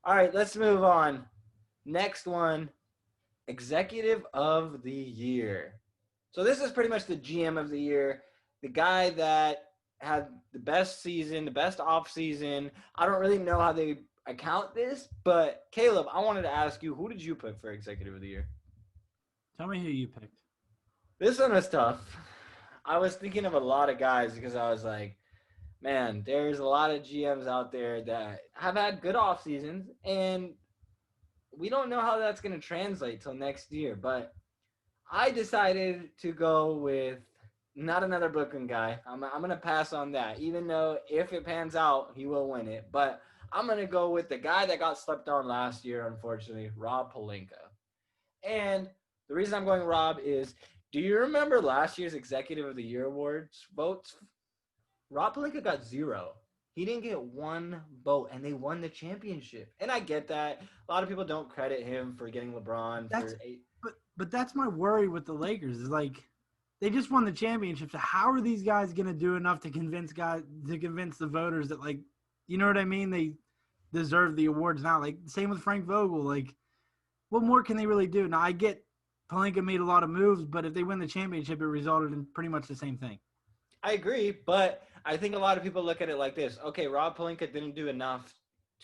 All right, let's move on. Next one, Executive of the Year. So this is pretty much the GM of the year, the guy that had the best season, the best off season. I don't really know how they account this, but Caleb, I wanted to ask you, who did you pick for Executive of the Year? Tell me who you picked. This one was tough. I was thinking of a lot of guys because I was like, man, there's a lot of GMs out there that have had good off seasons, and we don't know how that's going to translate till next year. But I decided to go with not another Brooklyn guy. I'm going to pass on that, even though if it pans out, he will win it. But I'm going to go with the guy that got slept on last year, unfortunately, Rob Pelinka. And the reason I'm going Rob is, do you remember last year's Executive of the Year awards votes? Rob Pelinka got zero. He didn't get one vote, and they won the championship. And I get that. A lot of people don't credit him for getting LeBron That's for eight. but that's my worry with the Lakers is like they just won the championship. So how are these guys gonna do enough to convince the voters that like you know what I mean? They deserve the awards now. Like same with Frank Vogel. Like what more can they really do? Now I get Palenka made a lot of moves, but if they win the championship, it resulted in pretty much the same thing. I agree, but I think a lot of people look at it like this. Okay, Rob Pelinka didn't do enough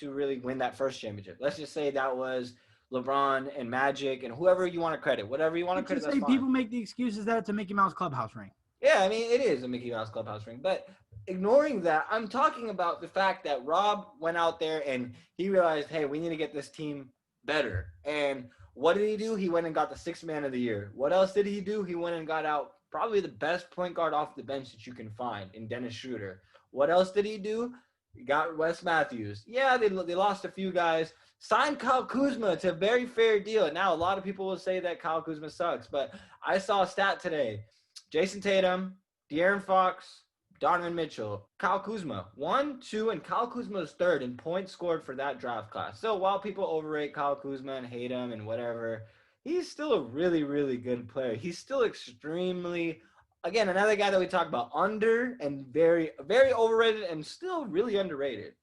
to really win that first championship. Let's just say that was LeBron and Magic and whoever you want to credit. Whatever you want to Let's credit, just that's say fine. people make the excuses that it's a Mickey Mouse clubhouse ring. Yeah, I mean, it is a Mickey Mouse Clubhouse ring. But ignoring that, I'm talking about the fact that Rob went out there and he realized, hey, we need to get this team better. And what did he do? He went and got the sixth man of the year. What else did he do? He went and got out probably the best point guard off the bench that you can find in Dennis Schroeder. What else did he do? He got Wes Matthews. Yeah, they lost a few guys. Signed Kyle Kuzma to a very fair deal. Now, a lot of people will say that Kyle Kuzma sucks, but I saw a stat today. Jason Tatum, De'Aaron Fox, Donovan Mitchell, Kyle Kuzma, 1, 2, and Kyle Kuzma is third in points scored for that draft class. So while people overrate Kyle Kuzma and hate him and whatever, he's still a really, really good player. He's still extremely, again, another guy that we talk about under and very, very overrated and still really underrated.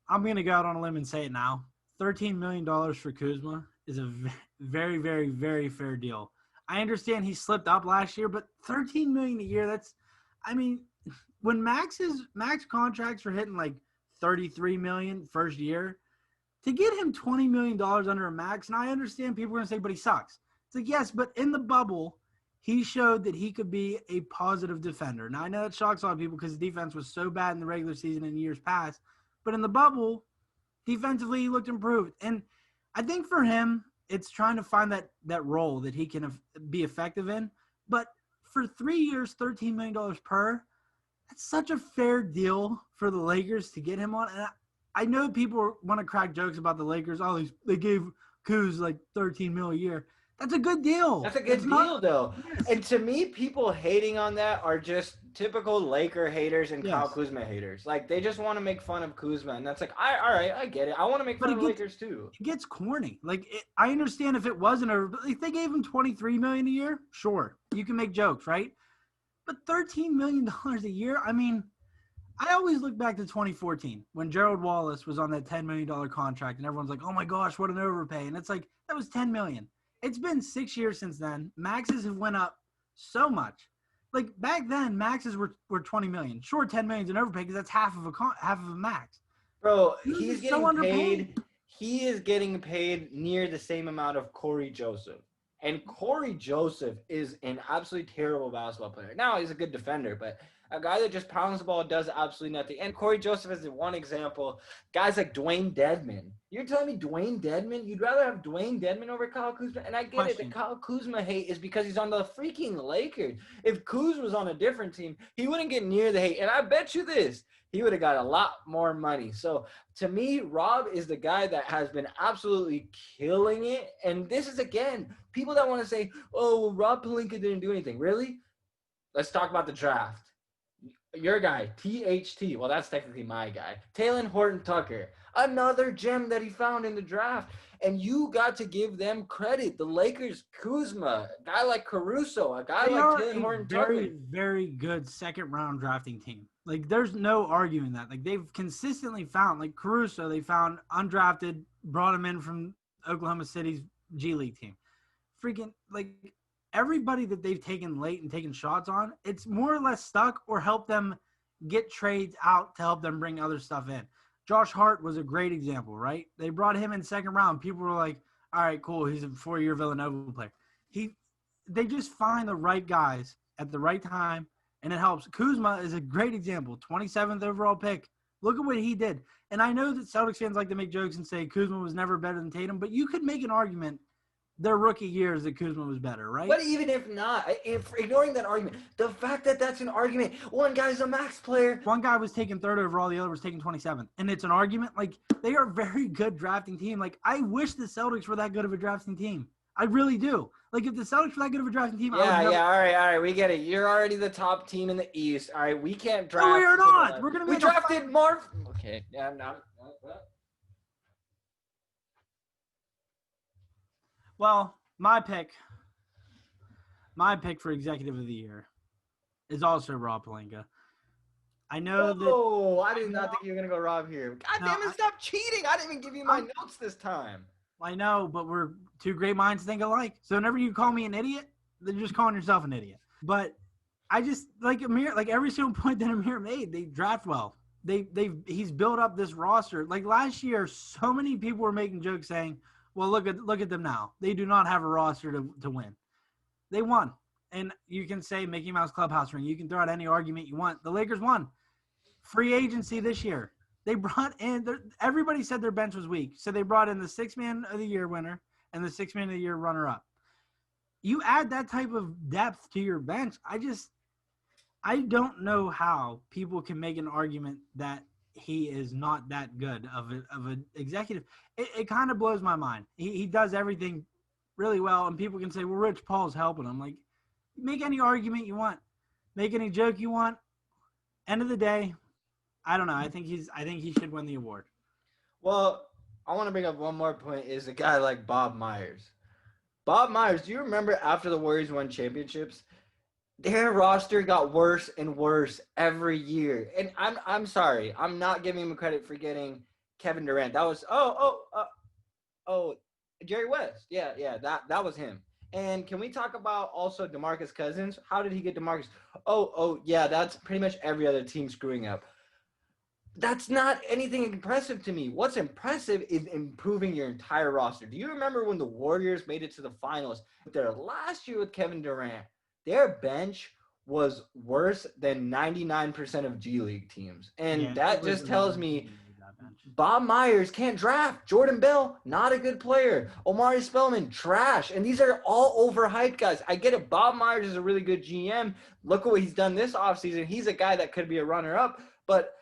I'm gonna go out on a limb and say it now. $13 million for Kuzma is a very, very, very fair deal. I understand he slipped up last year, but $13 million a year, that's I mean, when max contracts were hitting like 33 million first year, to get him $20 million under a max, and I understand people are gonna say, but he sucks. It's like, yes, but in the bubble, he showed that he could be a positive defender. Now I know that shocks a lot of people because the defense was so bad in the regular season in years past, but in the bubble, defensively he looked improved. And I think for him, it's trying to find that role that he can be effective in. But for 3 years, $13 million per, that's such a fair deal for the Lakers to get him on. And I know people want to crack jokes about the Lakers. Oh, they gave Kuz like 13 mil a year. That's a good deal. That's a It's good not. deal, though. Yes. And to me, people hating on that are just typical Laker haters and Kyle Yes. Kuzma haters. Like, they just want to make fun of Kuzma. And that's like, all right, I get it. I want to make But fun of the Lakers, too. it gets corny. Like I understand if it wasn't if they gave him 23 million a year, sure, you can make jokes, right? But $13 million a year, I mean, I always look back to 2014 when Gerald Wallace was on that $10 million contract, and everyone's like, "Oh my gosh, what an overpay!" And it's like that was 10 million. It's been 6 years since then. Maxes have went up so much. Like back then, maxes were 20 million. Sure, 10 million is an overpay because that's half of a max. Bro, He he's was so getting underpaid. paid. He is getting paid near the same amount of Corey Joseph. And Corey Joseph is an absolutely terrible basketball player. Now, he's a good defender, but a guy that just pounds the ball does absolutely nothing. And Corey Joseph is one example. Guys like Dwayne Dedman. You're telling me Dwayne Dedman? You'd rather have Dwayne Dedman over Kyle Kuzma? And I get it. The Question: Kyle Kuzma hate is because he's on the freaking Lakers. If Kuz was on a different team, he wouldn't get near the hate. And I bet you this, he would have got a lot more money. So to me, Rob is the guy that has been absolutely killing it. And this is, again, people that want to say, oh, well, Rob Pelinka didn't do anything. Really? Let's talk about the draft. Your guy, THT. Well, that's technically my guy. Talen Horton Tucker. Another gem that he found in the draft. And you got to give them credit. The Lakers, Kuzma, a guy like Caruso, a guy They like are Talen a Horton Tucker. very, very good second round drafting team. Like, there's no arguing that. Like, they've consistently found, like Caruso, they found undrafted, brought him in from Oklahoma City's G League team. Freaking, like, everybody that they've taken late and taken shots on, it's more or less stuck or help them get trades out to help them bring other stuff in. Josh Hart was a great example, right? They brought him in second round. People were like, all right, cool. He's a 4-year Villanova player. They just find the right guys at the right time, and it helps. Kuzma is a great example, 27th overall pick. Look at what he did. And I know that Celtics fans like to make jokes and say Kuzma was never better than Tatum, but you could make an argument their rookie years that Kuzma was better, right? But even if not, if ignoring that argument, the fact that that's an argument, one guy's a max player. One guy was taken 3rd overall, the other was taken 27th. And it's an argument. Like, they are a very good drafting team. Like, I wish the Celtics were that good of a drafting team. I really do. Like, if the Celtics were that good of a drafting team, All right, we get it. You're already the top team in the East. All right, we can't draft. No, we are not. We're gonna. We drafted Marv. Okay, yeah, no. Well, my pick for executive of the year is also Rob Pelinka. I know that. Oh, I did not think you were gonna go Rob here. God damn it! Stop cheating! I didn't even give you my notes this time. I know, but we're two great minds think alike. So whenever you call me an idiot, then you're just calling yourself an idiot. But I just like Amir, like every single point that Amir made, they draft well. He's built up this roster. Like last year, so many people were making jokes saying, well, look at them now. They do not have a roster to win. They won. And you can say Mickey Mouse Clubhouse ring. You can throw out any argument you want. The Lakers won. Free agency this year. They brought in – everybody said their bench was weak. So they brought in the 6th Man of the Year winner and the 6th Man of the Year runner-up. You add that type of depth to your bench, I don't know how people can make an argument that he is not that good of an executive. It kind of blows my mind. He does everything really well, and people can say, well, Rich Paul's helping him. Like, make any argument you want. Make any joke you want. End of the day, I don't know. I think he should win the award. Well, I want to bring up one more point is a guy like Bob Myers. Bob Myers, do you remember after the Warriors won championships, their roster got worse and worse every year. And I'm sorry. I'm not giving him credit for getting Kevin Durant. That was Jerry West. Yeah, that was him. And can we talk about also DeMarcus Cousins? How did he get DeMarcus? Yeah, that's pretty much every other team screwing up. That's not anything impressive to me. What's impressive is improving your entire roster. Do you remember when the Warriors made it to the finals? Their last year with Kevin Durant, their bench was worse than 99% of G League teams. And that just tells me Bob Myers can't draft. Jordan Bell, not a good player. Omari Spellman, trash. And these are all overhyped guys. I get it. Bob Myers is a really good GM. Look at what he's done this offseason. He's a guy that could be a runner-up. But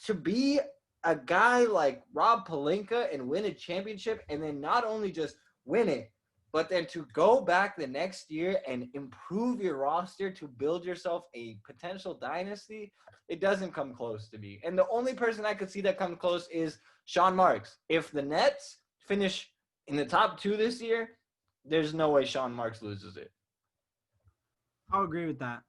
to be a guy like Rob Pelinka and win a championship and then not only just win it, but then to go back the next year and improve your roster to build yourself a potential dynasty, it doesn't come close to me. And the only person I could see that come close is Sean Marks. If the Nets finish in the top 2 this year, there's no way Sean Marks loses it. I'll agree with that.